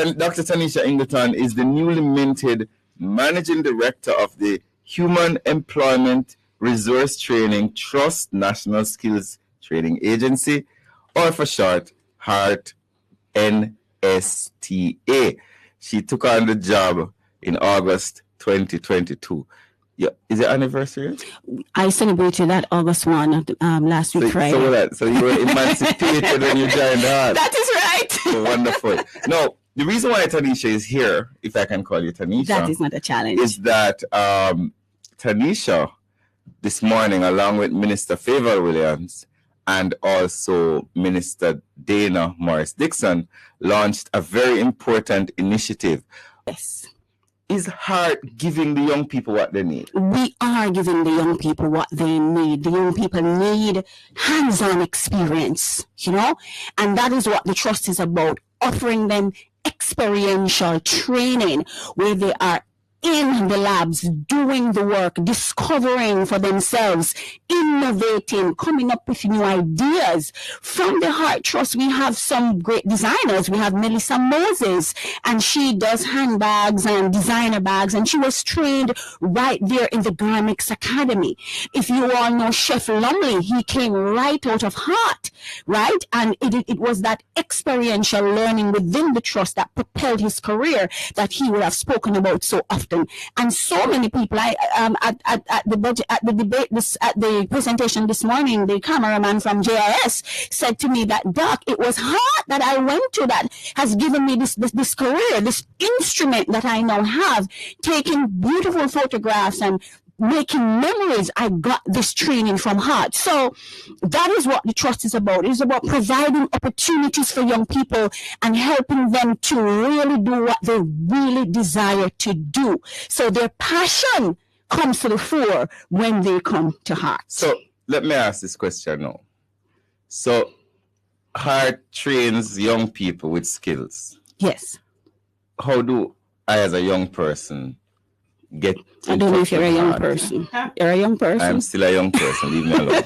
Dr. Tanisha Ingleton is the newly minted Managing Director of the Human Employment Resource Training Trust National Skills Training Agency, or for short, HART NSTA. She took on the job in August 2022. Yeah, is it anniversary? I celebrated that August 1 last week, Friday. So you were emancipated when you joined HART. That is right. So wonderful. No, the reason why Tanisha is here, if I can call you Tanisha, that is not a challenge, is that Tanisha this morning, along with Minister Favour Williams and also Minister Dana Morris Dixon, launched a very important initiative. Yes. Is HART giving the young people what they need? We are giving the young people what they need. The young people need hands-on experience, and that is what the trust is about, offering them experiential training where they are in the labs, doing the work, discovering for themselves, innovating, coming up with new ideas. From the HART Trust, we have some great designers. We have Melissa Moses, and she does handbags and designer bags, and she was trained right there in the Garmix Academy. If you all know Chef Lumley, he came right out of HART, right? And it was that experiential learning within the trust that propelled his career that he would have spoken about so often. And so many people, at the presentation this morning, the cameraman from JIS said to me that, Doc, it was HART that I went to that has given me this career, this instrument that I now have, taking beautiful photographs and making memories. I got this training from HART. So that is what the trust is about. It is about providing opportunities for young people and helping them to really do what they really desire to do. So their passion comes to the fore when they come to HART. So let me ask this question now. So HART trains young people with skills. Yes. How do I, as a young person, get? I don't know if you're a young person. You're a young person? I'm still a young person. Leave me alone.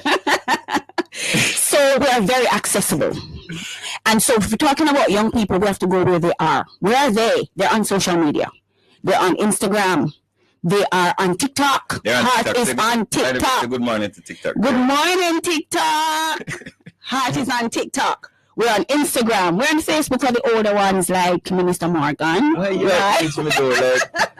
So we are very accessible. And so if we're talking about young people, we have to go where they are. Where are they? They're on social media. They're on Instagram. They are on TikTok. HART is on TikTok. Good morning to TikTok. Good morning, TikTok. HART is on TikTok. We're on Instagram. We're on Facebook for the older ones like Minister Morgan.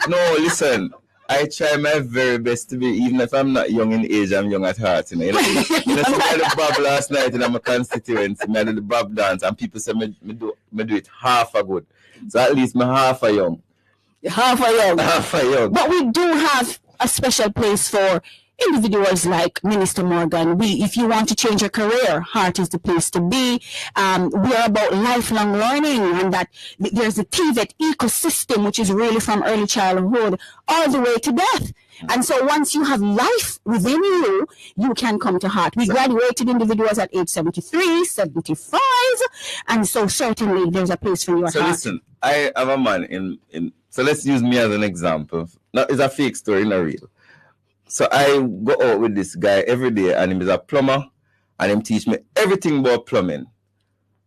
No, listen. I try my very best to be, even if I'm not young in age, I'm young at heart. I did the bob last night in my constituency. I did the bob dance, and people say me do it half a good. So at least me half a young. Half a young. Half a young. But we do have a special place for individuals like Minister Morgan. If you want to change your career, HART is the place to be. We are about lifelong learning, and that there's a TVET ecosystem, which is really from early childhood all the way to death. And so once you have life within you, you can come to HART. We graduated individuals at age 73, 75, and so certainly there's a place for you at HART. So listen, I have a man in so let's use me as an example. Now, it's a fake story, not real. So I go out with this guy every day, and he's a plumber, and he teach me everything about plumbing.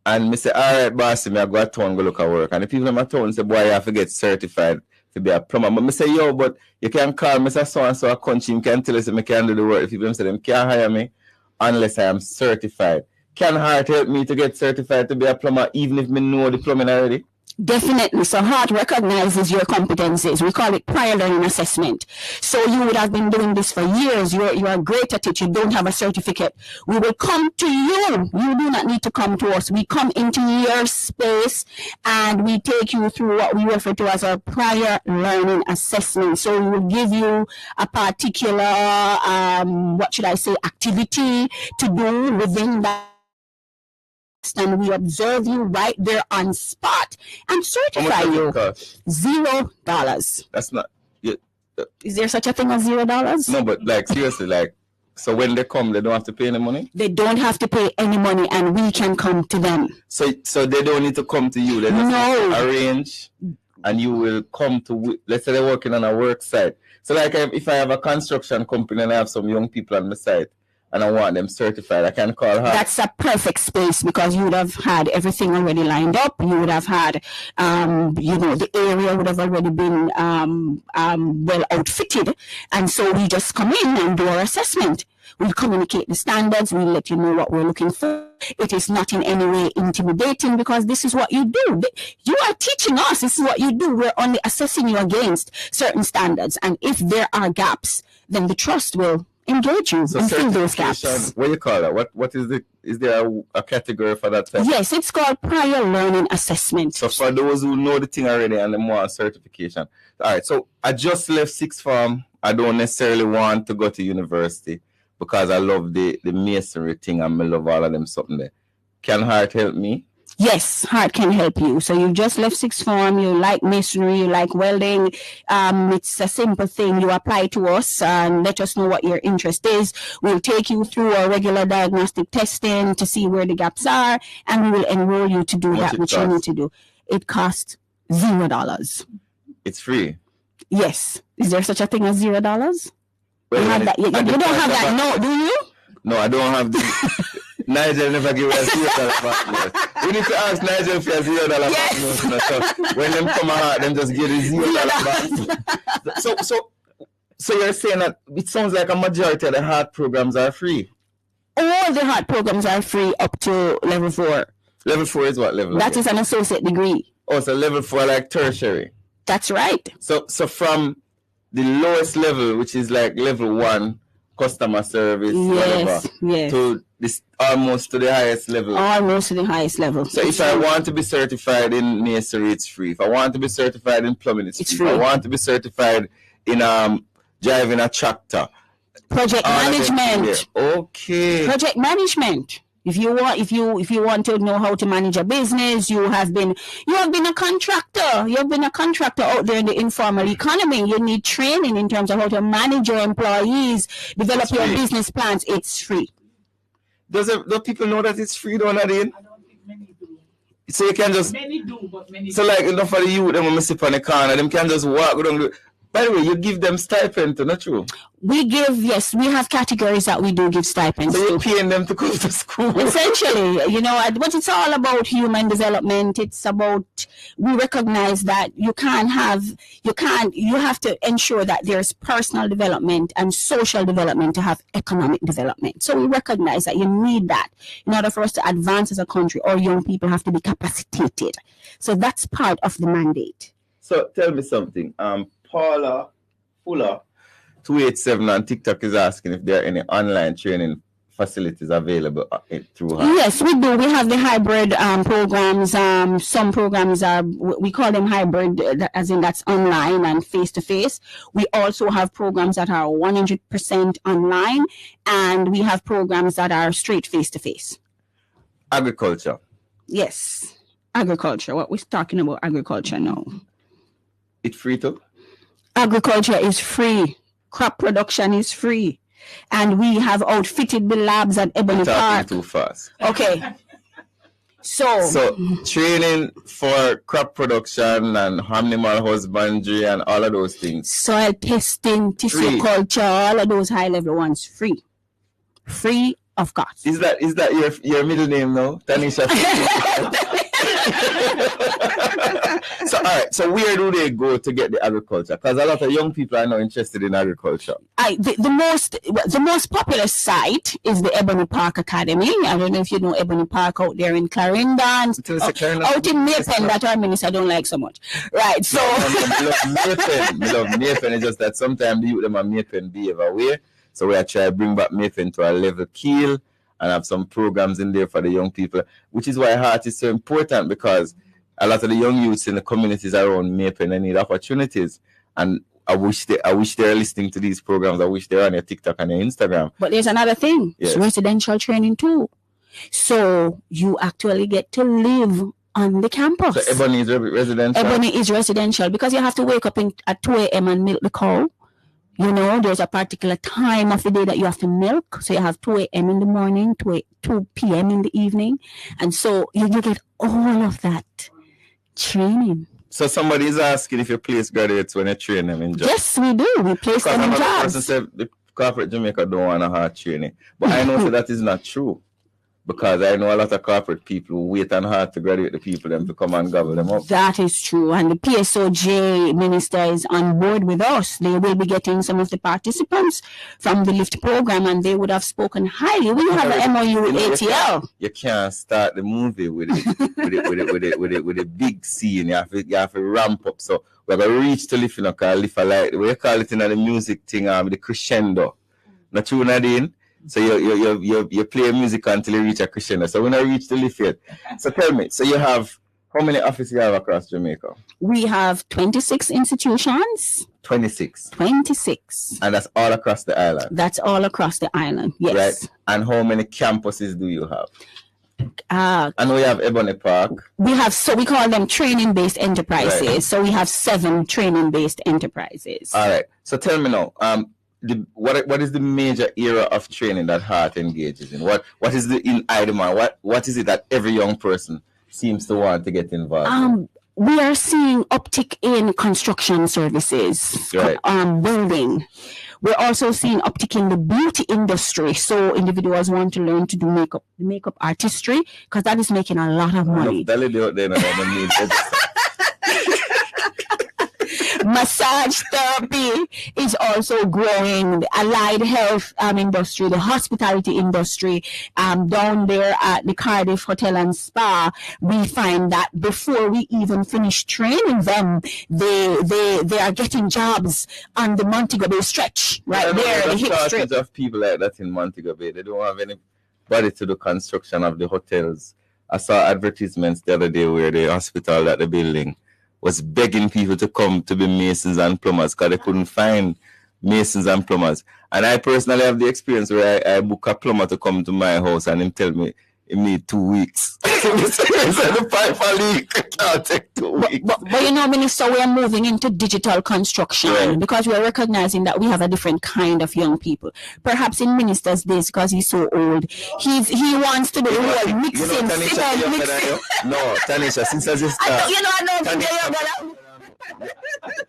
And I say, all right, boss, I go to town, go look at work. And the people in my town say, boy, you have to get certified to be a plumber. But I say, yo, but you can call me so-and-so a country, you can tell us if I can do the work. If people say them can't hire me unless I am certified. Can HART help me to get certified to be a plumber, even if I know the plumbing already? Definitely. So HART recognizes your competencies. We call it prior learning assessment. So you would have been doing this for years. You are great at it. You don't have a certificate. We will come to you. You do not need to come to us. We come into your space and we take you through what we refer to as our prior learning assessment. So we will give you a particular, activity to do within that. And we observe you right there on spot and certify you. $0. That's not. Yeah. Is there such a thing as $0? No, but like seriously, so when they come, they don't have to pay any money. They don't have to pay any money, and we can come to them. So they don't need to come to you. They just arrange, and you will come to. Let's say they're working on a work site. So like if I have a construction company and I have some young people on my site, and I want them certified, I can call her. That's a perfect space because you would have had everything already lined up. You would have had, the area would have already been well outfitted. And so we just come in and do our assessment. We'll communicate the standards. We'll let you know what we're looking for. It is not in any way intimidating because this is what you do. You are teaching us. This is what you do. We're only assessing you against certain standards. And if there are gaps, then the trust will engage you and fill those gaps. What do you call that? What is there a category for that type? Yes, it's called prior learning assessment. So for those who know the thing already and they want certification. All right, so I just left sixth form. I don't necessarily want to go to university because I love the masonry thing and I love all of them something there. Can Heart help me? Yes, Heart can help you. So you just left sixth form, you like masonry, you like welding. It's a simple thing. You apply to us and let us know what your interest is. We'll take you through our regular diagnostic testing to see where the gaps are, and we will enroll you to do that which you need to do. It costs $0. It's free. Yes. Is there such a thing as $0? Well, you have that. You don't have that. No, do you? No, I don't have the. Nigel never give us $0 back. We need to ask Nigel for $0 back. Yes. So when them come out, them just give the $0 back. So you're saying that it sounds like a majority of the Heart programs are free. All the Heart programs are free up to level 4. Level 4 is what level? That is an associate degree. Oh, so level 4 like tertiary. That's right. So from the lowest level, which is like level 1, customer service, yes, to this almost to the highest level. Almost to the highest level. So if I want to be certified in masonry, it's free. If I want to be certified in plumbing, it's free. If I want to be certified in driving a tractor. Project management. Okay. Project management. If you want to know how to manage a business, you have been a contractor. You have been a contractor out there in the informal economy. You need training in terms of how to manage your employees, develop your business plans. It's free. Do people know that it's free, though, Nadine? I don't think many do. So you can just many do, but many. So like enough for the youth, them when sit on the corner, them can just walk down. By the way, you give them stipend, not true? We have categories that we do give stipends. So you're paying them to go to school? Essentially, but it's all about human development. It's about, we recognize that you have to ensure that there's personal development and social development to have economic development. So we recognize that you need that in order for us to advance as a country. Our young people have to be capacitated. So that's part of the mandate. So tell me something. Paula Fuller 287 on TikTok is asking if there are any online training facilities available through her. Yes, we do. We have the hybrid programs. Some programs we call them hybrid, as in that's online and face-to-face. We also have programs that are 100% online, and we have programs that are straight face-to-face. Agriculture. Yes, agriculture. What we're talking about agriculture now. It's free too? Agriculture is free. Crop production is free. And we have outfitted the labs at Ebony Park. Too fast. Okay. So training for crop production and animal husbandry and all of those things. Soil testing, tissue culture, all of those high level ones free. Free of cost. Is that your middle name now? Tanisha. So all right, so where do they go to get the agriculture? Because a lot of young people are now interested in agriculture. The most popular site is the Ebony Park Academy. I don't know if you know Ebony Park out there in Clarendon. Out in Maypen, that our minister don't like so much. Right, so we love Maypen. It's just that sometimes the youth them are Maypen behave away. So we are trying to bring back Maypen to a level keel and have some programs in there for the young people, which is why Heart is so important, because a lot of the young youths in the communities around Maypen, they need opportunities. And I wish they're listening to these programs. I wish they're on your TikTok and your Instagram. But there's another thing. Yes. It's residential training too. So you actually get to live on the campus. So Ebony is residential? Ebony is residential because you have to wake up at 2 a.m. and milk the cow. You know, there's a particular time of the day that you have to milk. So you have 2 a.m. in the morning, 2 p.m. in the evening. And so you get all of that training. So somebody is asking if you place graduates when you train them in jobs. Yes, we do. We place them in jobs. Person said the corporate Jamaica don't want a heart training. But I know that is not true. Because I know a lot of corporate people who wait on hard to graduate the people them to come and gobble them up. That is true. And the PSOJ minister is on board with us. They will be getting some of the participants from the LIFT program, and they would have spoken highly. We have an MOU with ATL. You can't start the movie with it with a big scene. You have to ramp up. So we're gonna reach to LIFT, because LIFT like we call it in the music thing, the crescendo. Not true, Nadine? So you play music until you reach a crescendo. So when I reach the lift yet. So tell me, so you have, how many offices you have across Jamaica? We have 26 institutions. 26. 26. And that's all across the island? That's all across the island, yes. Right. And how many campuses do you have? I know you have Ebony Park. We have, so we call them training-based enterprises. Right. So we have 7 training-based enterprises. All right. So tell me now, what is the major area of training that Heart engages in? What is the in IDEMA? What is it that every young person seems to want to get involved in? We are seeing uptick in construction services, right. Building. We're also seeing uptick in the beauty industry. So individuals want to learn to do makeup artistry, because that is making a lot of money. Massage therapy is also growing. The allied health industry, the hospitality industry, down there at the Cardiff Hotel and Spa, we find that before we even finish training them, they are getting jobs on the Montego Bay stretch, right there, the hip stretch. Of people like that in Montego Bay, they don't have anybody to do construction of the hotels. I saw advertisements the other day where the hospital at the building was begging people to come to be masons and plumbers because they couldn't find masons and plumbers. And I personally have the experience where I book a plumber to come to my house and him tell me it need 2 weeks. The pipe leak. It'll take 2 weeks. But you know, Minister, we are moving into digital construction because we are recognizing that we have a different kind of young people. Perhaps in Minister's days, because he's so old, he wants to do all mixing. No, Tanisha, since I just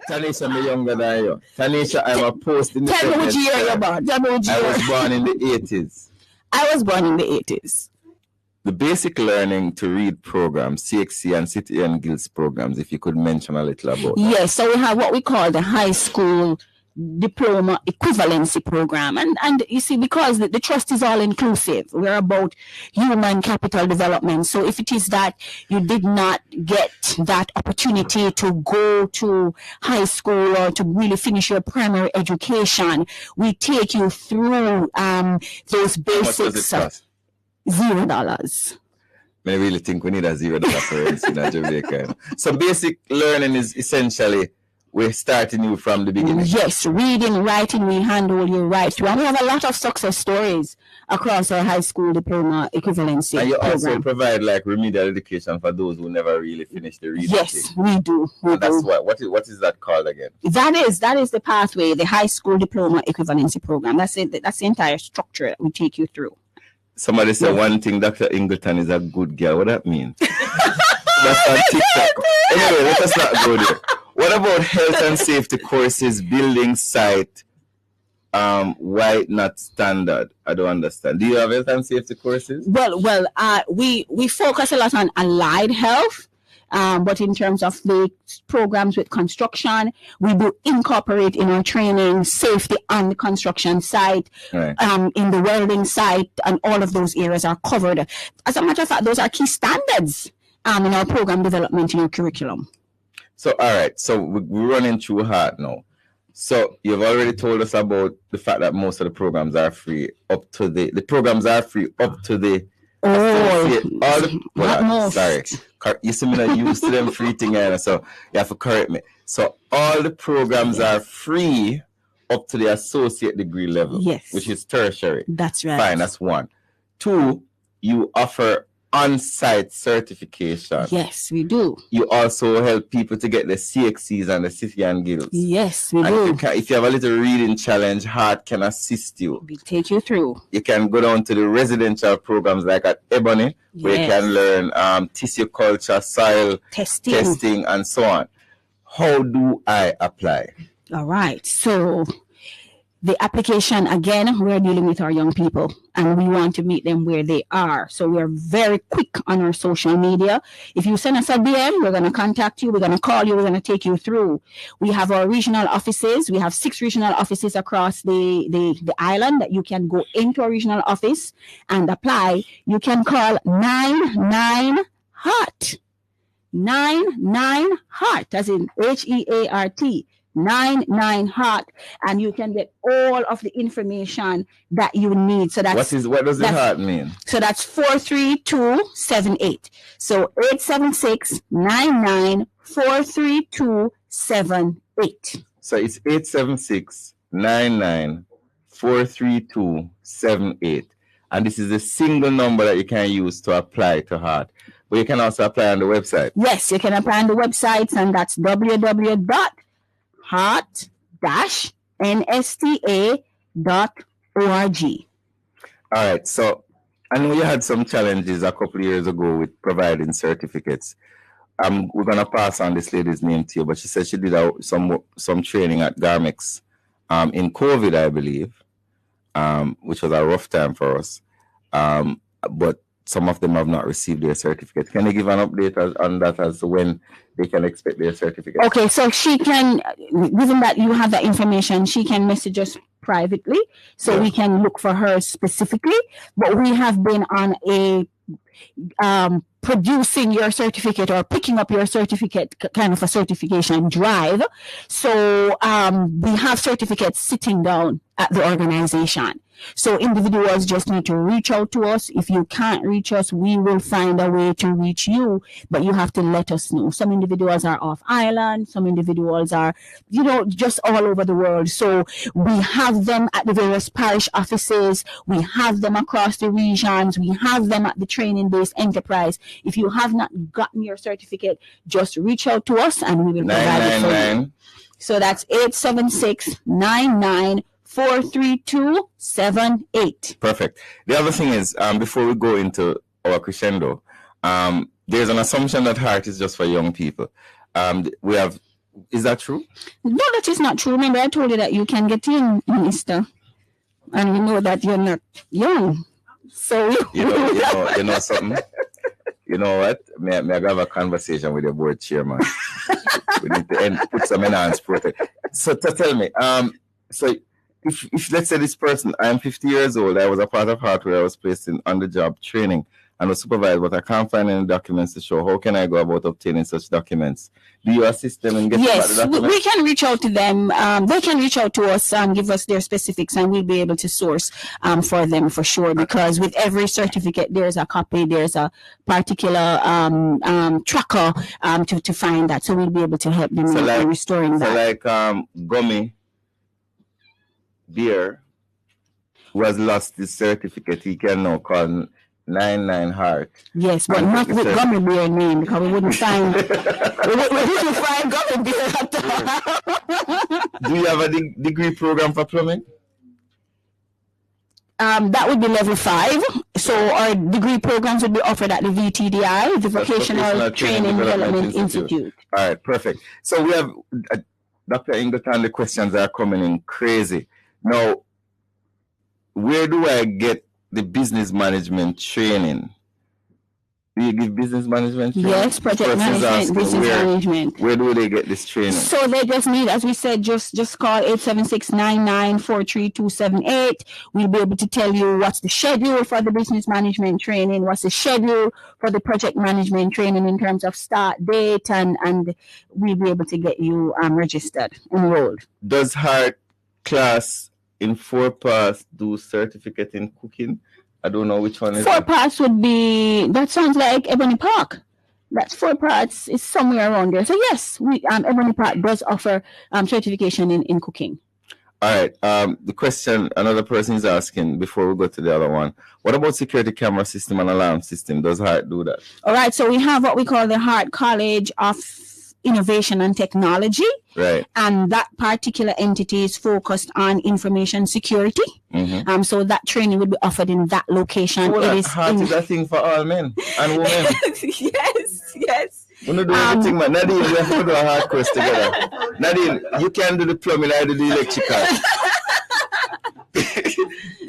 Tanisha, I'm younger than you. Tanisha, I'm a post-independent. Tell me which year you're born. I was born in the 80s. I was born in the 80s. The basic learning to read programs, CXC and City and Guilds programs, if you could mention a little about that. Yes, so we have what we call the high school diploma equivalency program. And you see, because the trust is all inclusive, we're about human capital development. So if it is that you did not get that opportunity to go to high school or to really finish your primary education, we take you through those basics. $0. I really think we need a $0 currency in Jamaica. So basic learning is essentially we're starting you from the beginning. Yes, reading, writing, we handle you right through. And we have a lot of success stories across our high school diploma equivalency and you program. also provide like remedial education for those who never really finished the reading. Yes, we do. That's what is that called again? That is the pathway, the high school diploma equivalency program. That's it. That's the entire structure that we take you through. Somebody said one thing, Dr. Ingleton is a good girl. What that mean? That's on TikTok. Anyway, let us not go there. What about health and safety courses, building site? Why not standard? I don't understand. Do you have health and safety courses? Well, we focus a lot on allied health. But in terms of the programs with construction, we do incorporate in our training safety on the construction site, right. In the welding site, and all of those areas are covered. As a matter of fact, those are key standards in our program development in our curriculum. So, all right. So we're running through hard now. So you've already told us about the fact that most of the programs are free up to the programs are free up to the sorry. You see me not used to them free thing, so you have to correct me. So all the programs are free up to the associate degree level, yes, which is tertiary. That's right. Fine, that's 1. 2, you offer on-site certification. Yes, we do. You also help people to get the CXCs and the City and Guilds. Yes, we do. If you have a little reading challenge, Heart can assist you. We take you through. You can go down to the residential programs like at Ebony, where you can learn tissue culture, soil testing, and so on. How do I apply? All right. So The application, again, we're dealing with our young people and we want to meet them where they are. So we're very quick on our social media. If you send us a DM, we're going to contact you. We're going to call you. We're going to take you through. We have our regional offices. We have 6 regional offices across the island that you can go into a regional office and apply. You can call 99HEART. 99HEART, as in HEART. 99HEART, and you can get all of the information that you need. So that's what does the heart mean? So that's 43278. So 876-99-43278. So it's 876-99-43278. And this is a single number that you can use to apply to heart. But you can also apply on the website. Yes, you can apply on the website, and that's www.heart-nsta.org. All right. So I know you had some challenges a couple of years ago with providing certificates. We're going to pass on this lady's name to you, but she said she did some training at Garmex in COVID, I believe, which was a rough time for us. But some of them have not received their certificate. Can you give an update on that as to when they can expect their certificate? Okay, so she can, given that you have that information, she can message us privately, so we can look for her specifically. But we have been on a producing your certificate or picking up your certificate, kind of a certification drive. So we have certificates sitting down at the organization. So individuals just need to reach out to us. If you can't reach us, we will find a way to reach you, but you have to let us know. Some individuals are off island, some individuals are, just all over the world. So we have them at the various parish offices, we have them across the regions, we have them at the training-based enterprise. If you have not gotten your certificate, just reach out to us and we will provide it for you. So that's 876-99-43278. Perfect. The other thing is, before we go into our crescendo, there's an assumption that heart is just for young people. Is that true? No, that is not true. Remember, I told you that you can get in, Minister, and we know that you're not young. So you know something. You know what? May I have a conversation with your board chairman? We need to put some enhanced protect. So tell me, so if let's say this person, I am 50 years old, I was a part of Heart where I was placed in on-the-job training and was supervised, but I can't find any documents to show. How can I go about obtaining such documents? Do you assist them in getting the documents? We can reach out to them. They can reach out to us and give us their specifics, and we'll be able to source for them for sure. Because with every certificate, there's a copy, there's a particular tracker to find that. So we'll be able to help them in restoring that. So like Gummy Beer, who has lost his certificate, he can now call 99HEART. Yes, but not with Gummy Beer name, because we wouldn't find we wouldn't find Gummy Beer at all. Do you have a degree program for plumbing? That would be level 5. So our degree programs would be offered at the VTDI, the Vocational Training Development Institute. All right, perfect. So we have Dr. Ingleton, the questions are coming in crazy. Now, where do I get the business management training? Do you give business management training? Yes, project management, business management. Where do they get this training? So they just need, as we said, just call 876-99-43278. We'll be able to tell you what's the schedule for the business management training, what's the schedule for the project management training in terms of start date, and we'll be able to get you registered, enrolled. Does Heart class in 4 parts do certificate in cooking? I don't know which one is 4 parts would be, that sounds like Ebony Park. That's 4 parts, is somewhere around there. So yes, Ebony Park does offer certification in cooking. All right. The question another person is asking before we go to the other one, what about security camera system and alarm system? Does Heart do that? All right. So we have what we call the Heart College of Innovation and Technology. Right. And that particular entity is focused on information security. Mm-hmm. So that training will be offered in that location. Well, Heart is a thing for all men and women. Yes. We don't do everything, man. Nadine, we have to do a Heart course together. Nadine, you can do the plumbing, I do the electrical.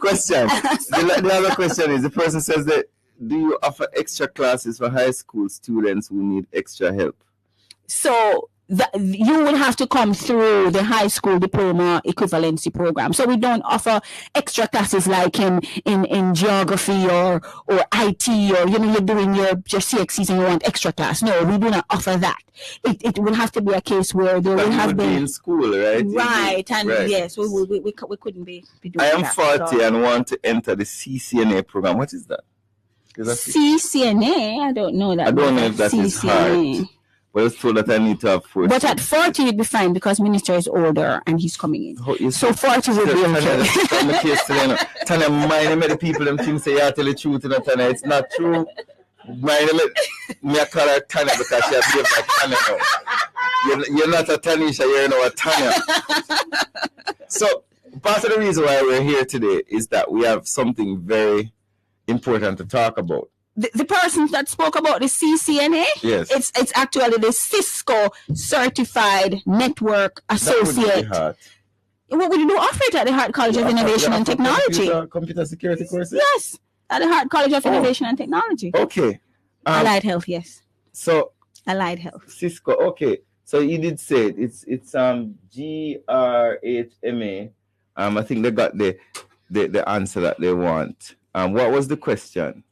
Question. The other question is, the person says that, do you offer extra classes for high school students who need extra help? So you will have to come through the high school diploma equivalency program. So we don't offer extra classes like in geography or IT, or you're doing your CXCs and you want extra class. No, we do not offer that. It will have to be a case where there will have been in school, right? Right, and right. yes, we couldn't be doing I am that, 40 so. and want to enter the CCNA program. What is that? CCNA? I don't know that. I don't know if that is hard. But I was told that I need to have 40. But at 40, you'd be fine because minister is older and he's coming in. So 40 would be okay. Tanya, mind me the people them think say you tell the truth, Tanya. It's not true. Mind me, I call her Tanya because she behaves like Tanya now. You're not a Tanisha, you're now a Tanya. So part of the reason why we're here today is that we have something very important to talk about. The person that spoke about the CCNA, yes, it's actually the Cisco Certified Network Associate. What would you do? Offer it at the Hart College of Innovation and Technology. Computer security courses? Yes, at the Hart College of Innovation and Technology. Okay. Allied Health, yes. So Allied Health. Cisco, okay. So you did say it. It's GRHMA. I think they got the answer that they want. What was the question?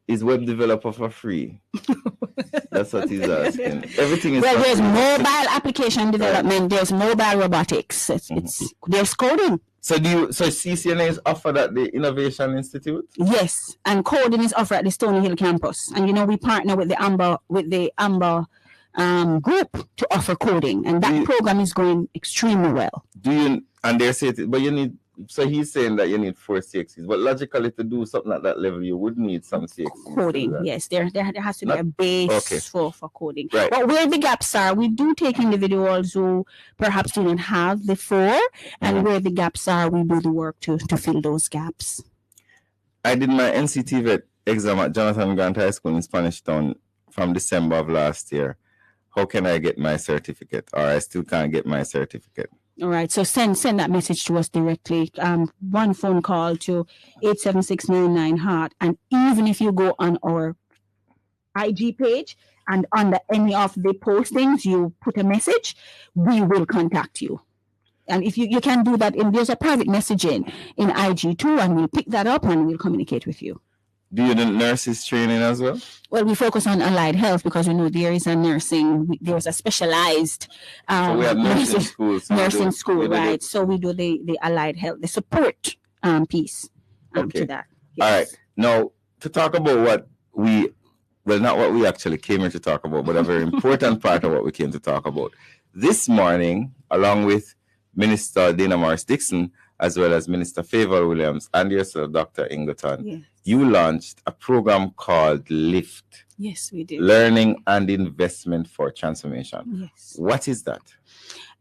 Is web developer for free? That's what he's asking. Everything is. Well, there's mobile application development. There's mobile robotics. There's coding. So CCNA is offered at the Innovation Institute? Yes, and coding is offered at the Stony Hill campus. And we partner with the Amber group to offer coding, and that program is going extremely well. And they're saying, but you need. So he's saying that you need 4 CXCs, but logically to do something at that level, you would need some CXCs. Coding, yes. There has to be a base for coding. Right. But where the gaps are, we do take individuals who perhaps do not have the 4, and where the gaps are, we do the work to fill those gaps. I did my NCT vet exam at Jonathan Grant High School in Spanish Town from December of last year. How can I get my certificate? Or I still can't get my certificate. All right, so send that message to us directly. One phone call to 87699-HEART, and even if you go on our IG page and under any of the postings, you put a message, we will contact you. And if you can do that, there's a private messaging in IG too, and we'll pick that up and we'll communicate with you. Do you do nurses training as well? Well, we focus on allied health because we know there is a nursing, there's a specialized so we have nursing schools. Nursing school, right? So we do the allied health, the support piece to that. Yes. All right. Now, to talk about not what we actually came here to talk about, but a very important part of what we came to talk about. This morning, along with Minister Dana Morris-Dixon, as well as Minister Favour Williams and yourself, Dr. Ingleton, yes, you launched a program called LIFT. Yes, we did. Learning and Investment for Transformation. Yes. What is that?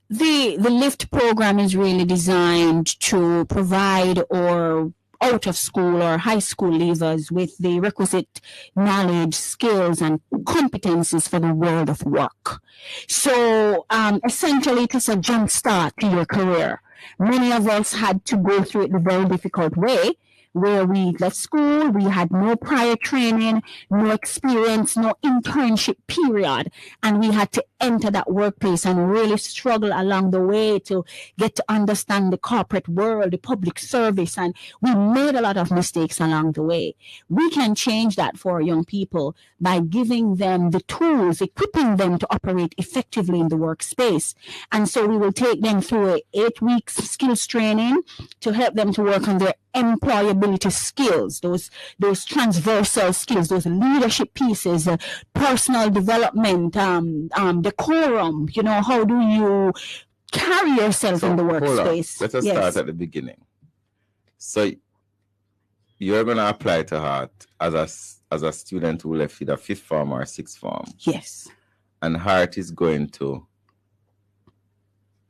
The LIFT program is really designed to provide or out of school or high school leavers with the requisite knowledge, skills, and competencies for the world of work. So essentially, it is a jump start to your career. Many of us had to go through it the very difficult way, where we left school, we had no prior training, no experience, no internship period, and we had to enter that workplace and really struggle along the way to get to understand the corporate world, the public service, and we made a lot of mistakes along the way. We can change that for young people by giving them the tools, equipping them to operate effectively in the workspace. And so we will take them through 8 weeks skills training to help them to work on their employability skills, those transversal skills, those leadership pieces, personal development, decorum. How do you carry yourself in the workspace? Let us start at the beginning. So you're going to apply to HEART as a student who left either 5th form or 6th form. Yes. And HEART is going to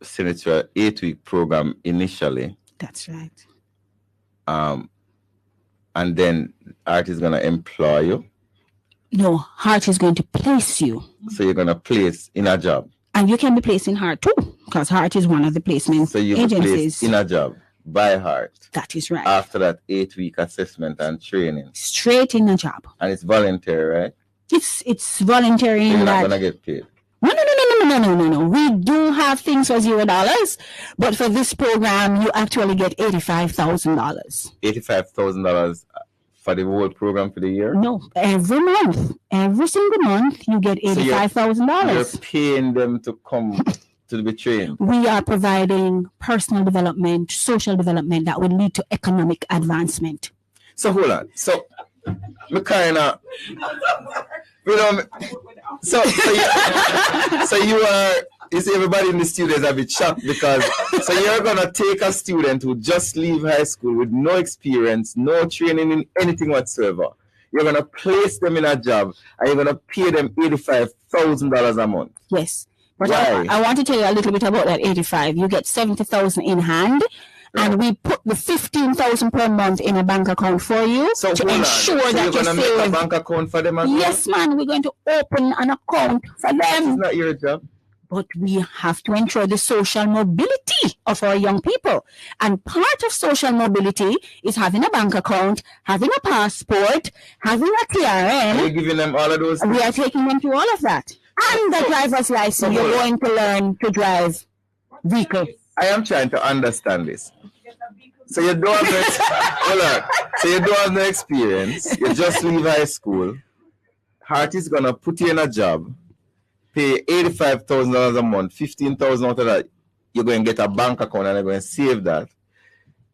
send it to an 8-week program initially. That's right. And then HEART is going to employ you. No, HEART is going to place you. So you're going to place in a job. And you can be placed in HEART too, because HEART is one of the placement so you agencies. Placed in a job. by heart That is right. after that 8-week assessment and training. Straight in a job. And it's voluntary, right? It's voluntary So in you're not that. gonna get paid. No. We do have things for $0, but for this program, you actually get $85,000. $85,000 for the whole program for the year. No, every month, every single month, you get You're $85,000. paying them to come to be trained. We are providing personal development, social development that will lead to economic advancement. So hold on. So me kind of, you know, so you see everybody in the studio is a bit shocked because so you're gonna take a student who just leave high school with no experience, no training in anything whatsoever. You're gonna place them in a job and you're gonna pay them $85,000 a month. Yes. But Why? I want to tell you a little bit about that 85. You get 70,000 in hand, and we put the 15,000 per month in a bank account for you So to hold on. ensure So that you're you gonna make a save. bank account for them as well? Yes, man, we're going to open an account for It's them. not your job. But we have to ensure the social mobility of our young people. And part of social mobility is having a bank account, having a passport, having a Are TRN. you giving them all of those? We are taking them through all of that. And the driver's license. You're going to learn to drive vehicle. I am trying to understand this. So you don't have no hold on. So you don't have no experience. You just leave high school. Heart is gonna put you in a job, pay $85,000 a month, $15,000 out of that. You're going to get a bank account and they're going to save that.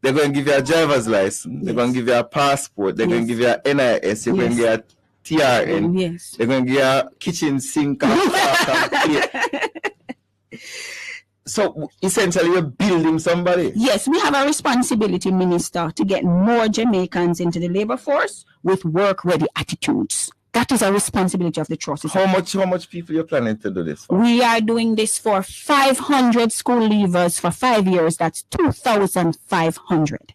They're going to give you a driver's license. They're going to give you a passport. They're going to give you a NIS. You're going to get a TRN. Yes. They're going to give you a kitchen sink and fork and plate. So essentially, you're building somebody. Yes, we have a responsibility, Minister, to get more Jamaicans into the labor force with work-ready attitudes. That is a responsibility of the trust. How much people you're planning to do this for? We are doing this for 500 school leavers for 5 years. That's 2,500.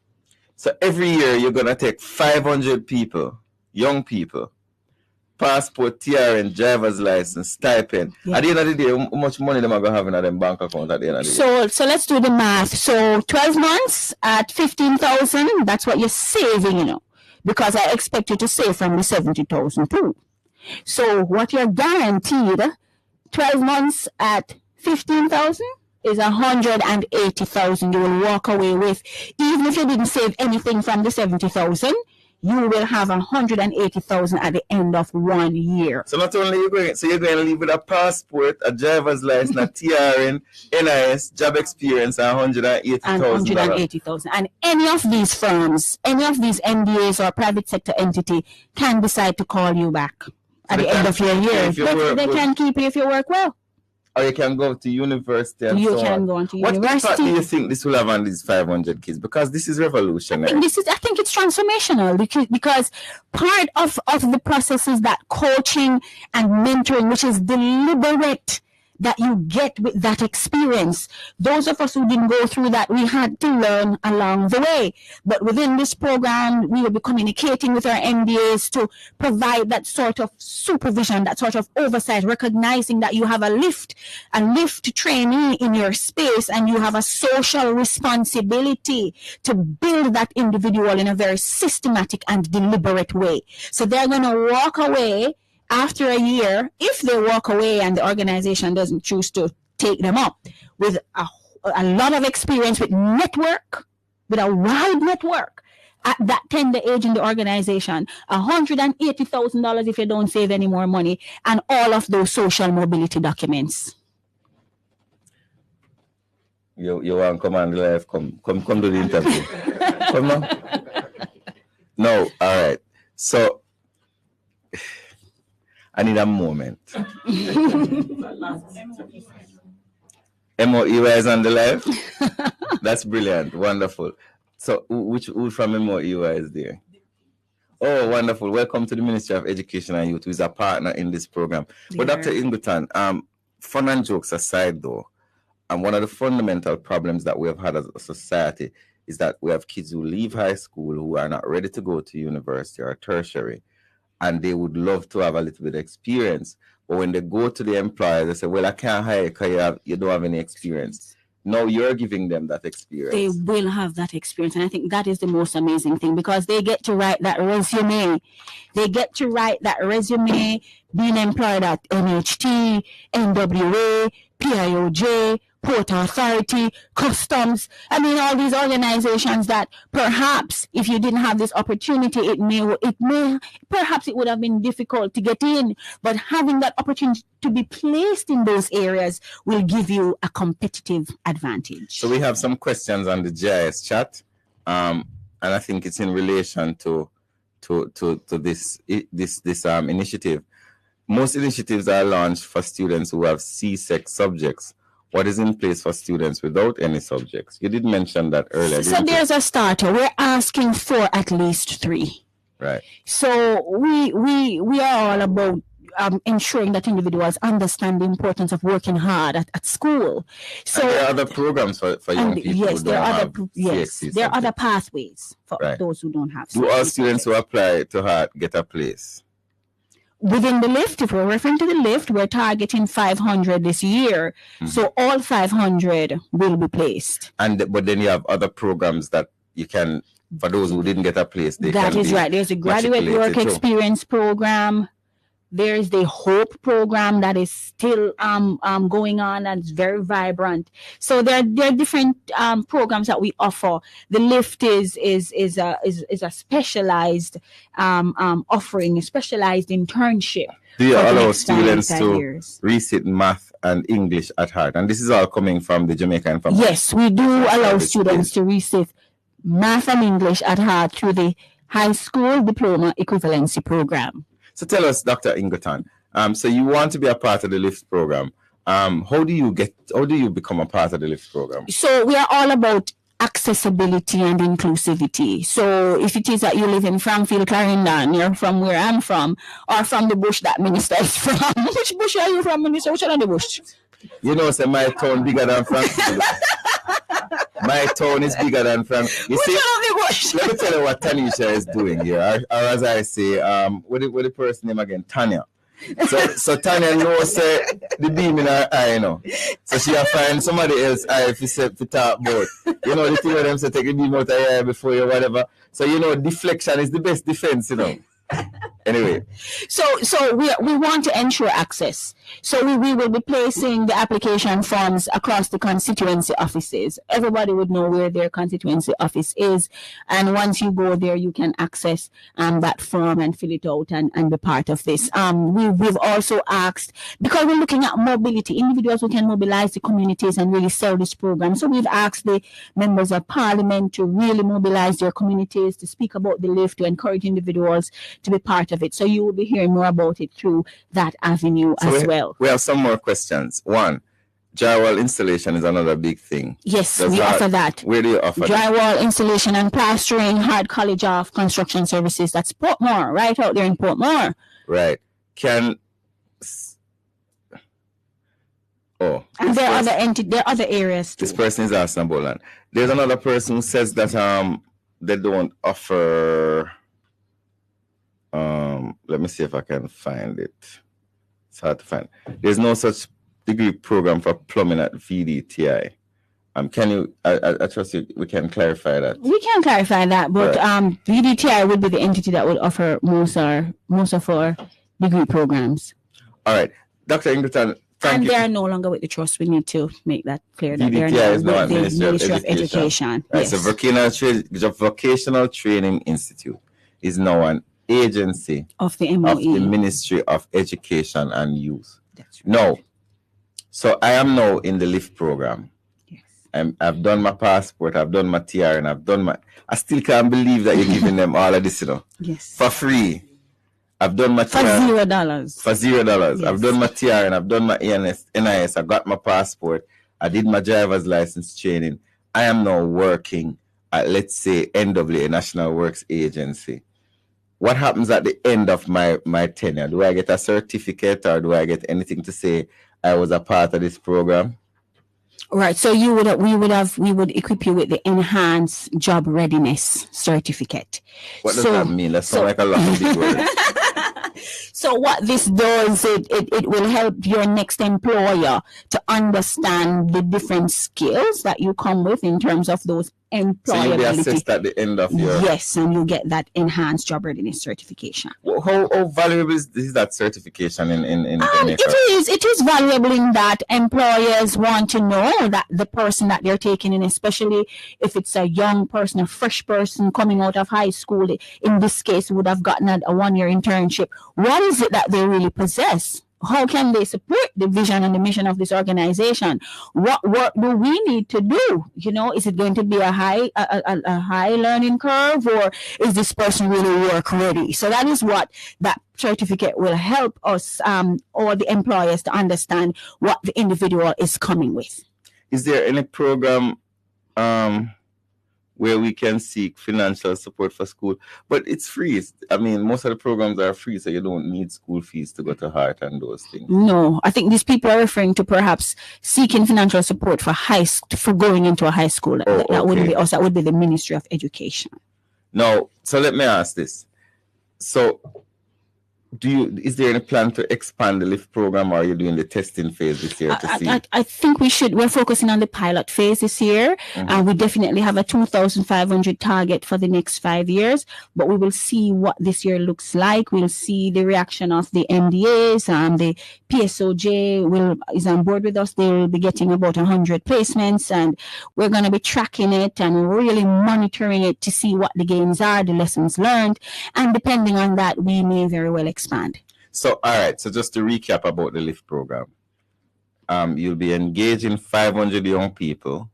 So every year you're gonna take 500 people, young people, passport, TRN, driver's license, stipend. Yeah. At the end of the day, how much money them are gonna have in their bank account at the end of the day? So let's do the math. So 12 months at 15,000, that's what you're saving, you know, because I expect you to save from the 70,000 too. So what you're guaranteed, 12 months at 15,000 is 180,000 you will walk away with. Even if you didn't save anything from the 70,000, you will have 180,000 at the end of 1 year. So not only you're going to leave with a passport, a driver's license, a TRN, NIS, job experience, and And $180,000. 180,000. And any of these firms, any of these NDAs or private sector entity can decide to call you back at They the end can of your keep you year. if you work They good. can keep you if you work well. Or you can go to university and You so can on. go on to What impact university. do you think this will have on these 500 kids? Because this is revolutionary. I think it's transformational because part of the process is that coaching and mentoring, which is deliberate, that you get with that experience. Those of us who didn't go through that, we had to learn along the way. But within this program, we will be communicating with our MDAs to provide that sort of supervision, that sort of oversight, recognizing that you have a lift trainee in your space and you have a social responsibility to build that individual in a very systematic and deliberate way. So they're going to walk away after a year, if they walk away and the organization doesn't choose to take them up, with a lot of experience with network, with a wide network at that tender age in the organization, $180,000 if you don't save any more money, and all of those social mobility documents. You want to come on the live? Come do the interview. Come on. No, all right. So I need a moment. MOEY is on the live? That's brilliant. Wonderful. So who from MOEY is there? Oh, wonderful. Welcome to the Ministry of Education and Youth, who is a partner in this program. But Dr. Ingleton, fun and jokes aside though, one of the fundamental problems that we have had as a society is that we have kids who leave high school who are not ready to go to university or tertiary, and they would love to have a little bit of experience. But when they go to the employer, they say, well, I can't hire you because you don't have any experience. Now you're giving them that they experience. will have that experience. And I think that is the most amazing thing, because they get to write that resume. They get to write that resume, being employed at NHT, NWA, PIOJ, Port Authority, Customs. I mean, all these organizations that perhaps if you didn't have this opportunity, perhaps it would have been difficult to get in. But having that opportunity to be placed in those areas will give you a competitive advantage. So we have some questions on the GIS chat, and I think it's in relation to this initiative. Most initiatives are launched for students who have CSEC subjects. What is in place for students without any subjects? You did mention that earlier. So there's a starter. We're asking for at least 3. Right. So we are all about ensuring that individuals understand the importance of working hard at school. So and there are other programs for young people. Yes, who there don't are have other CXC there are other subjects. pathways for Right. those who don't have. Do all CXC students who apply to HEART get a place? within the lift? If we're referring to the lift, we're targeting 500 this year. So all 500 will be placed. But then you have other programs that you can, for those who didn't get a place, That is right. There's a graduate work matriculated too. experience program. There's the Hope program that is still going on and it's very vibrant. So there are different programs that we offer. The lift is a specialized offering, a specialized internship. Do you for the allow next 5 students to years. resit math and English at HEART? And this is all coming from the Jamaica Information. Yes, we do allow Service students to resit math and English at HEART through the high school diploma equivalency program. So tell us, Dr. Ingleton, so you want to be a part of the LIFT program. How do you become a part of the LIFT program? So we are all about accessibility and inclusivity. So if it is that you live in Frankfield, Clarendon, you're from where I'm from, or from the bush that minister is from. Which bush are you from, minister? Which one of the bush? You know, say my town bigger than Frankfield. My town is bigger than Frankfield. You see, Which one of the bush? let me tell you what Tanisha is doing here. Or as I say, what the person name again? Tanya. So Tanya knows the beam in her eye, you know. So she will find somebody else eye if you talk about. You know, the thing with them say take the beam out of your eye before you whatever. So you know, deflection is the best defense, you know. Anyway. So we want to ensure access. So we will be placing the application forms across the constituency offices. Everybody would know where their constituency office is. And once you go there, you can access that form and fill it out and be part of this. We've also asked, because we're looking at mobility, individuals who can mobilize the communities and really sell this program. So we've asked the members of parliament to really mobilize their communities, to speak about the lift, to encourage individuals to be part of it. So you will be hearing more about it through that avenue as well. We have some more questions. One, drywall installation is another big thing. Yes, Does we HEART- offer that. Where do you offer that? Drywall installation and plastering, HEART College of Construction Services. That's Portmore, right out there in Portmore. Right. And there are other areas too. This person is asking about that. There's another person who says that they don't offer. Let me see if I can find it. It's hard to find. There's no such degree program for plumbing at VDTI. Can you? I trust you. We can clarify that. We can clarify that, but Right. VDTI would be the entity that would offer most of our degree programs. All right, Dr. Ingleton. Thank And you. they are no longer with the trust. We need to make that clear that they are VDTI now is now at with the Ministry of Education. Education. Right, Yes. so Vocational Training Institute is now an agency Of the of MOE. the Ministry of Education and Youth. That's right. No. So I am now in the LIFT program. Yes. I've done my passport, I've done my TR, and I've done my. I still can't believe that you're giving them all of this, you know, Yes. for free. I've done my For TR $0. for $0. Yes. I've done my TR and I've done my NIS. I got my passport. I did my driver's license training. I am now working at, let's say, NWA, National Works Agency. What happens at the end of my tenure? Do I get a certificate or do I get anything to say I was a part of this program? Right. So we would equip you with the enhanced job readiness certificate. What does So- that mean? That sounds like a lot of big words. So what this does, it will help your next employer to understand the different skills that you come with in terms of those So you'll be employability. assessed at the end of your. Yes, and you get that enhanced job readiness certification. How valuable is that certification in Jamaica? It is valuable in that employers want to know that the person that they're taking in, especially if it's a young person, a fresh person coming out of high school, in this case would have gotten a 1-year internship. What is it that they really possess? How can they support the vision and the mission of this organization? What work do we need to do? You know, is it going to be a high learning curve, or is this person really work ready? So that is what that certificate will help us, or the employers, to understand what the individual is coming with. Is there any program where we can seek financial support for school? But it's free. I mean, most of the programs are free, so you don't need school fees to go to Heart and those things. No, I think these people are referring to perhaps seeking financial support for going into a high school. That wouldn't be us. That would be the Ministry of Education. Now, so let me ask this. So, is there any plan to expand the LIFT program, or are you doing the testing phase this year to see? I think we're focusing on the pilot phase this year. We definitely have a 2,500 target for the next 5 years, but we will see what this year looks like. We'll see the reaction of the MDAs, and the PSOJ is on board with us. They will be getting about 100 placements, and we're going to be tracking it and really monitoring it to see what the gains are, the lessons learned, and depending on that, we may very well expand. So, all right. So, just to recap about the LIFT program, you'll be engaging 500 young people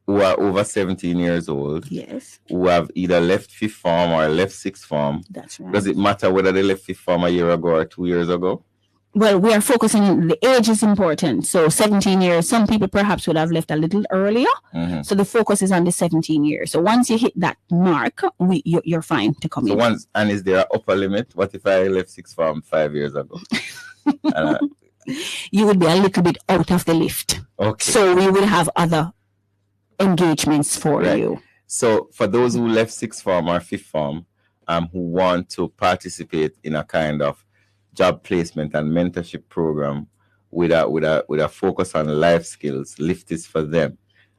who are over 17 years old. Yes. Who have either left fifth form or left sixth form. That's right. Does it matter whether they left fifth form a year ago or 2 years ago? Well, we are focusing on the age is important. So 17 years, some people perhaps would have left a little earlier. So the focus is on the 17 years. So once you hit that mark, you're fine to come in. And is there an upper limit? What if I left sixth form 5 years ago? You would be a little bit out of the lift. Okay. So we will have other engagements for you. So for those who left sixth form or fifth form, who want to participate in a kind of job placement and mentorship program with a focus on life skills, LIFT is for them.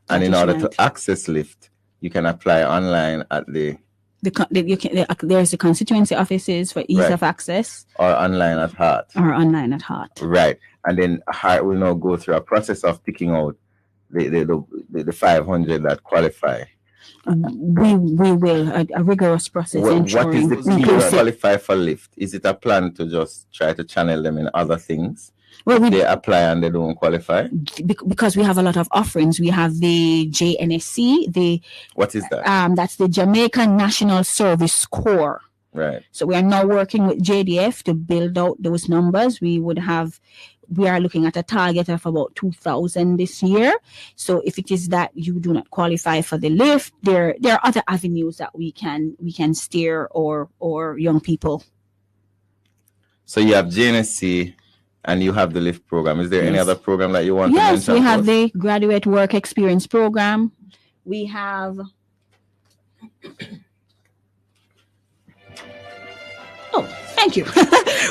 And in order to access LIFT, you can apply online at there's the constituency offices for ease of access, or online at Heart. Right. And then Heart will now go through a process of picking out the 500 that qualify. We will a rigorous process. What is the key to qualify for LIFT? Is it a plan to just try to channel them in other things? Well, they apply and they don't qualify? Because we have a lot of offerings. We have the JNSC. What is that? That's the Jamaica National Service Corps. Right. So we are now working with JDF to build out those numbers. We are looking at a target of about 2,000 this year. So if it is that you do not qualify for the LIFT, there are other avenues that we can steer or young people. So you have JNSC and you have the LIFT program. Is there any other program that you want to mention? Yes, we have the Graduate Work Experience program. We have thank you.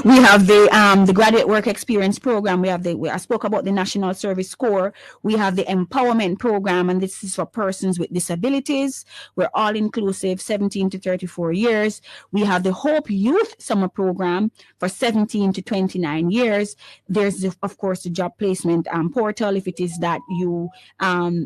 We have the Graduate Work Experience program. We have I spoke about the National Service Corps. We have the Empowerment program, and this is for persons with disabilities. We're all inclusive, 17 to 34 years. We have the Hope Youth Summer program for 17 to 29 years. There's, of course, the job placement portal. If it is that you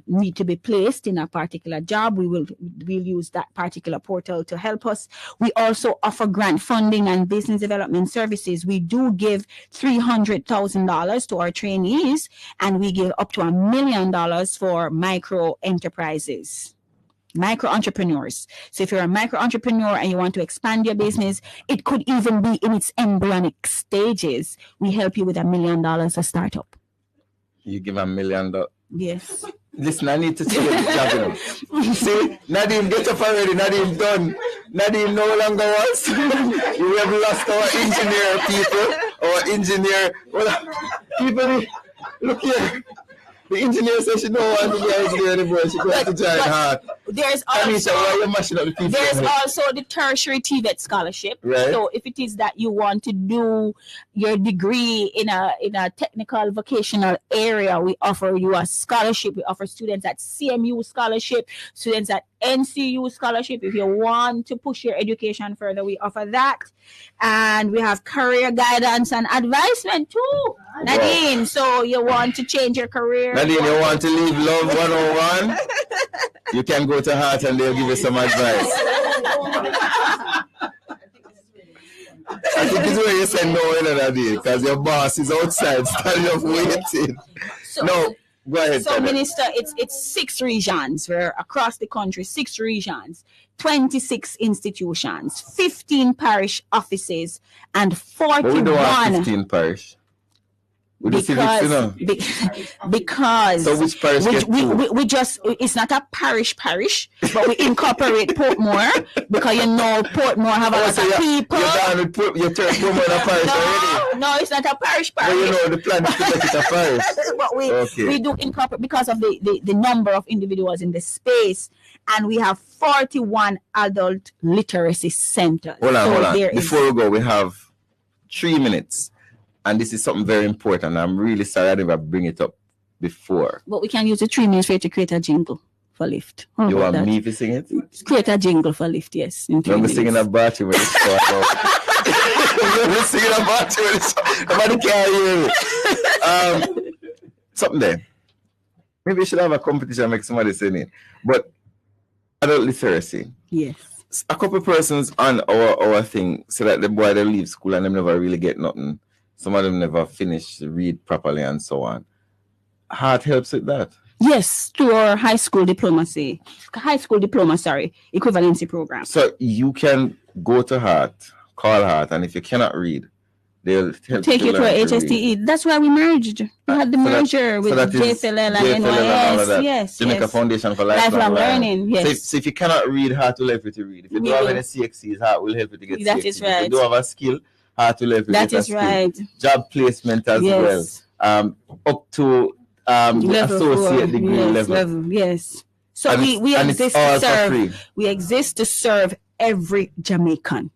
need to be placed in a particular job, we'll use that particular portal to help us. We also offer grant funding and business development services. We do give $300,000 to our trainees, and we give up to $1 million for micro enterprises, micro entrepreneurs. So if you're a micro entrepreneur and you want to expand your business, it could even be in its embryonic stages. We help you with $1 million a startup. You give $1 million? Yes. Listen, I need to see what you're See, Nadim, get up already. Nadim done. Nadim no longer was. We have lost our engineer, people. Our engineer. Well, people, look here. The engineer says she don't want to be an engineer anymore. She wants to join Heart. There's Anisha, why also you mashing up the people? there's also the tertiary TVET scholarship. Right. So if it is that you want to do your degree in a technical vocational area, we offer you a scholarship. We offer students at CMU scholarship, students at NCU scholarship. If you want to push your education further, we offer that. And we have career guidance and advisement too, Nadine. So you want to change your career. Nadine, you want to leave Love 101? You can go to Heart and they'll give you some advice. I think it's where you say no, Nadine, because your boss is outside standing up waiting. So, No, go ahead. So, Tanya. Minister, it's 6 regions. We're across the country, 6 regions, 26 institutions, 15 parish offices, and But we don't have 41. 15 parish. We do civics, you know. Because So which parish get two? we just, it's not a parish, but we incorporate Portmore because you know Portmore have a Oh, lot so of you're people. down with you turn Portmore a parish already. No, it's not a parish. But you know the plan is to make it a parish. But Okay. we do incorporate because of the number of individuals in the space, and we have 41 adult literacy centers. Hold on, So hold on. there is- Before we go, we have 3 minutes. And this is something very important. I'm really sorry I never bring it up before. but we can use the 3 minutes for you to create a jingle for Lyft. How You about want that? me to sing it? Create a jingle for Lyft, yes. In 3 I'm minutes. singing a bathroom when it's short out. I'm singing a bathroom when it's short. Nobody can hear me. Something there. Maybe we should have a competition and make somebody sing it. But adult literacy. Yes. A couple persons on our thing so that the boy they leave school and them never really get nothing. Some of them never finish read properly and so on. Heart helps with that. Yes, through our high school diploma equivalency program. So you can go to Heart, call Heart, and if you cannot read, they'll help Take you to learn a read. HSTE. That's why we merged. We had the So that- merger with so that is JFLL and JFLL and all of NYS. that. Yes, Jamaica yes. Foundation for Lifelong learning, yes. So if you cannot read, Heart will help you to read. If you We don't have do. any CXCs, Heart will help you to get That CXCs. is If you right. don't have a skill, Heart will help you That get a is skill. right. Job placement as well. Yes. Up to the associate degree yes, level. yes. So And we and it's exist all to for serve. free. We exist to serve every Jamaican.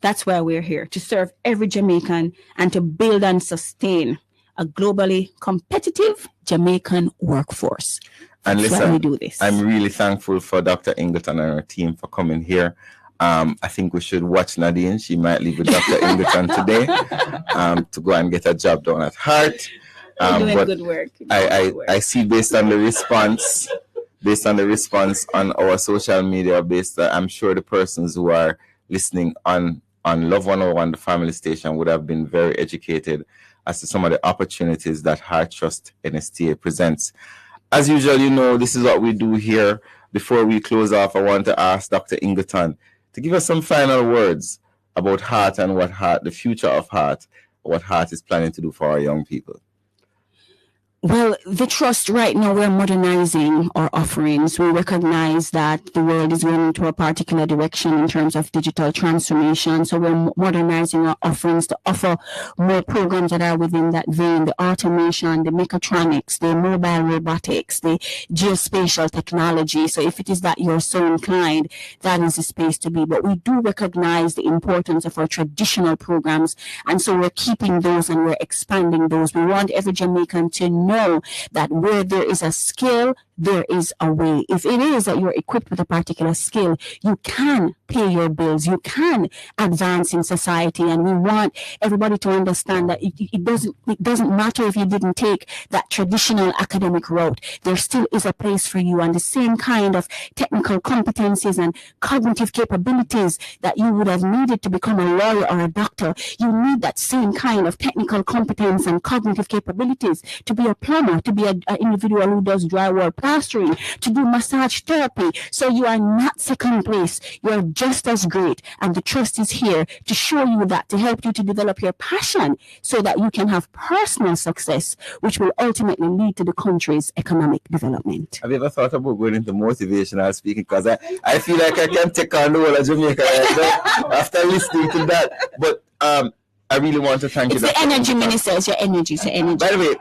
That's why we're here, to serve every Jamaican and to build and sustain a globally competitive Jamaican workforce. And That's why listen, we do this. I'm really thankful for Dr. Ingleton and her team for coming here. I think we should watch Nadine. She might leave with Dr. Ingleton today to go and get a job done at Heart. You're doing But good work. I see based on the response on our social media, I'm sure the persons who are listening on Love 101, the family station, would have been very educated as to some of the opportunities that Heart Trust NSTA presents. As usual, you know, this is what we do here. Before we close off, I want to ask Dr. Ingleton to give us some final words about Heart and the future of Heart, what Heart is planning to do for our young people. Well, the trust right now, we're modernizing our offerings. We recognize that the world is going into a particular direction in terms of digital transformation. So we're modernizing our offerings to offer more programs that are within that vein, the automation, the mechatronics, the mobile robotics, the geospatial technology. So if it is that you're so inclined, that is the space to be. But we do recognize the importance of our traditional programs. And so we're keeping those and we're expanding those. We want every Jamaican to know that where there is a skill, there is a way. If it is that you're equipped with a particular skill, you can pay your bills, you can advance in society, and we want everybody to understand that it doesn't matter if you didn't take that traditional academic route. There still is a place for you, and the same kind of technical competencies and cognitive capabilities that you would have needed to become a lawyer or a doctor, you need that same kind of technical competence and cognitive capabilities to be a plumber, to be an individual who does drywall plastering, to do massage therapy. So you are not second place. You're just as great. And the trust is here to show you that, to help you to develop your passion so that you can have personal success, which will ultimately lead to the country's economic development. Have you ever thought about going into motivational speaking? Because I feel like I can take on the whole of Jamaica right now after listening to that. But I really want to thank It's you. the energy, Minister. It's your energy. It's your energy. By the way,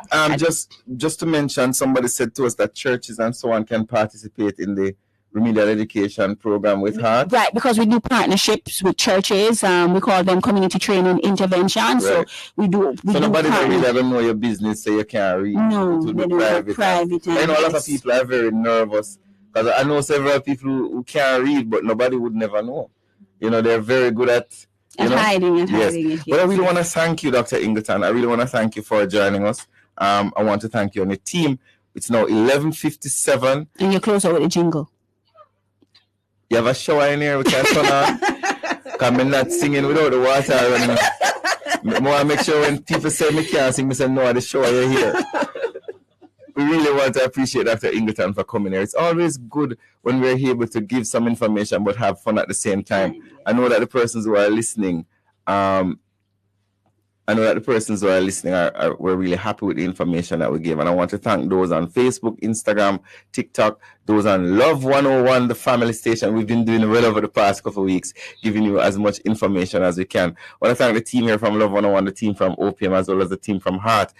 just to mention, somebody said to us that churches and so on can participate in the remedial education program with Heart. Right, because we do partnerships with churches. We call them community training intervention. So Right. we do. So nobody really don't know your business, so you can't read. No, It will they be don't know private. private. I know a lot of yes. people are very nervous because I know several people who can't read, but nobody would never know. You know, they're very good at And hiding and Yes. hiding it. But I yes. really want to thank you, Dr. Ingleton. I really want to thank you for joining us. I want to thank you and your team. It's now 11:57. And you close out with a jingle. You have a shower in here we can turn on. Because I'm not singing without the water running. I want to make sure when people say me can't sing, I say, no, the shower you're here. We really want to appreciate Dr. Ingleton for coming here. It's always good when we're able to give some information but have fun at the same time. I know that the persons who are listening, we're really happy with the information that we give. And I want to thank those on Facebook, Instagram, TikTok, those on Love 101, the family station. We've been doing well over the past couple of weeks, giving you as much information as we can. I want to thank the team here from Love 101, the team from OPM, as well as the team from Heart.